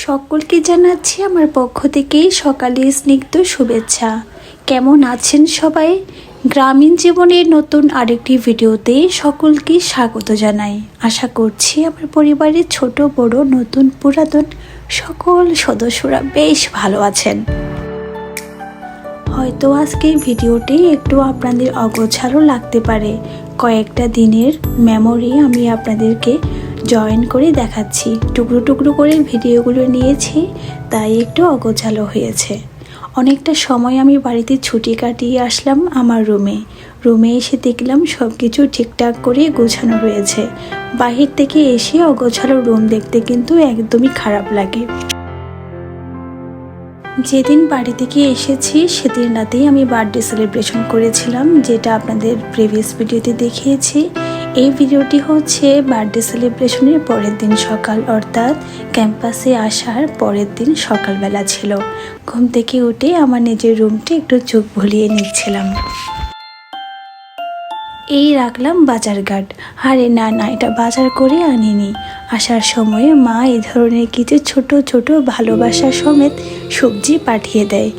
সকলকে জানাচ্ছি আমার পক্ষ থেকে সকালে স্নিগ্ধ শুভেচ্ছা। কেমন আছেন সবাই? গ্রামীণ জীবনের নতুন আরেকটি ভিডিওতে সকলকে স্বাগত জানাই। আশা করছি আমার পরিবারের ছোট বড় নতুন পুরাতন সকল সদস্যরা বেশ ভালো আছেন। হয়তো আজকের ভিডিওটি একটু আপনাদের অগোছালো লাগতে পারে। কয়েকটা দিনের মেমোরি আমি আপনাদেরকে জয়েন করে দেখাচ্ছি। টুকরো টুকরো করে ভিডিওগুলো নিয়েছি, তাই একটু অগোছালো হয়েছে। অনেকটা সময় আমি বাড়িতে ছুটি কাটিয়ে আসলাম আমার রুমে এসে দেখলাম সব কিছু ঠিকঠাক করে গোছানো রয়েছে। বাহির থেকে এসে অগোছালো রুম দেখতে কিন্তু একদমই খারাপ লাগে। যেদিন বাড়ি থেকে এসেছি সেদিন রাতেই আমি বার্থডে সেলিব্রেশন করেছিলাম, যেটা আপনাদের প্রিভিয়াস ভিডিওতে দেখিয়েছি। এই ভিডিওটি হচ্ছে বার্থডে সেলিব্রেশনের পরের দিন সকাল, অর্থাৎ ক্যাম্পাসে আসার পরের দিন সকালবেলা ছিল। ঘুম থেকে উঠে আমার নিজের রুমটি একটু চোখ ভুলিয়ে নিচ্ছিলাম। এই রাখলাম বাজার ঘাট। আরে না, এটা বাজার করে আনিনি। আসার সময়ে মা এই ধরনের কিছু ছোট ছোট ভালোবাসা সমেত সবজি পাঠিয়ে দেয়।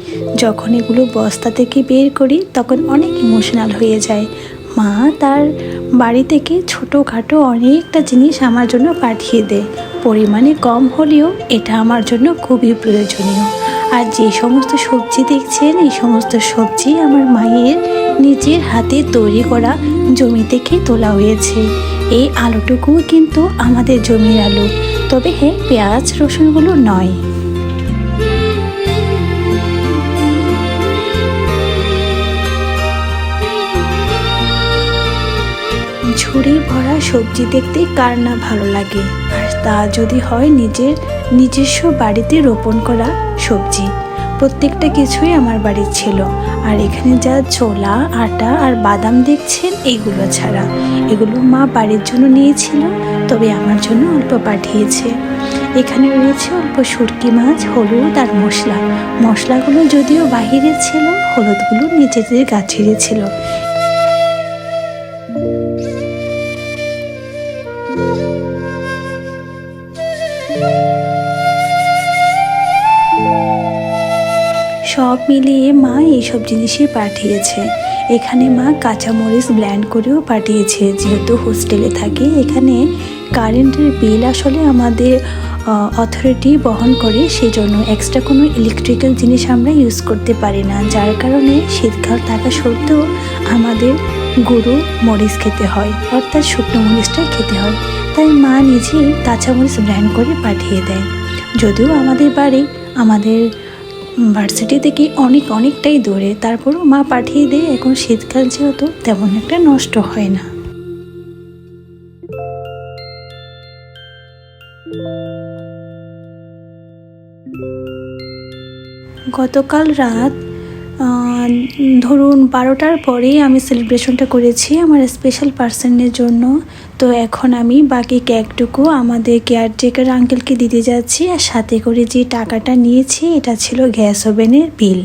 যখন এগুলো বস্তা থেকে বের করি তখন অনেক ইমোশনাল হয়ে যায়। মা তার বাড়ি থেকে ছোটোখাটো অনেকটা জিনিস আমার জন্য পাঠিয়ে দেয়। পরিমাণে কম হলেও এটা আমার জন্য খুবই প্রয়োজনীয়। আর যে সমস্ত সবজি দেখছেন, এই সমস্ত সবজি আমার মায়ের নিজের হাতে তৈরি করা জমি থেকে তোলা হয়েছে। এই আলুটুকুও কিন্তু আমাদের জমির আলু, তবে হ্যাঁ, পেঁয়াজ রসুনগুলো নয়। ঝুড়ি ভরা সবজি দেখতে কার না ভালো লাগে, আর তা যদি হয় নিজস্ব বাড়িতে রোপণ করা সবজি। প্রত্যেকটা কিছুই আমার বাড়ির ছিল। আর এখানে যা ছোলা, আটা আর বাদাম দেখছেন, এগুলো ছাড়া এগুলো মা বাড়ির জন্য নিয়েছিল, তবে আমার জন্য অল্প পাঠিয়েছে। এখানে রয়েছে অল্প শুটকি মাছ, হলুদ আর মশলাগুলো যদিও বাহিরে ছিল, হলুদগুলো নিজেদের গাছেরই ছিল। সব মিলিয়ে মা এইসব জিনিসই পাঠিয়েছে। এখানে মা কাঁচামরিচ ব্লেন্ড করেও পাঠিয়েছে। যেহেতু হোস্টেলে থাকে, এখানে কারেন্টের বিল আসলে আমাদের অথরিটি বহন করে, সেজন্য এক্সট্রা কোনো ইলেকট্রিক্যাল জিনিস আমরা ইউজ করতে পারি না, যার কারণে শীতকাল থাকা সত্ত্বেও আমাদের গুঁড়ো মরিচ খেতে হয়, অর্থাৎ শুকনো মরিচটা খেতে হয়। তাই মা নিজেই কাঁচামরিচ ব্লেন্ড করে পাঠিয়ে দেয়। যদিও আমাদের বাড়ি আমাদের ভার্সিটি থেকে অনেকটাই দূরে, তারপরও মা পাঠিয়ে দেয়। এখন শীতকাল যেহেতু তেমন একটা নষ্ট হয় না। গতকাল রাত ধরুন 12টার পরেই আমি সেলিব্রেশনটা করেছি আমার স্পেশাল পার্সনের জন্য। তো এখন আমি বাকি কেকটুকু আমাদের কেয়ারটেকার আঙ্কেলকে দিতে যাচ্ছি। আর সাথে করে যে টাকাটা নিয়েছি, এটা ছিল গ্যাস ওভেনের বিল।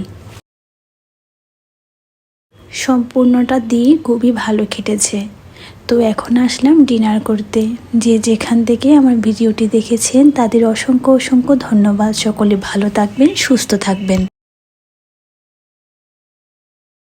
সম্পূর্ণটা দিয়ে খুবই ভালো কেটেছে। তো এখন আসলাম ডিনার করতে। যে যেখান থেকে আমার ভিডিওটি দেখেছেন তাদের অসংখ্য ধন্যবাদ। সকলে ভালো থাকবেন, সুস্থ থাকবেন।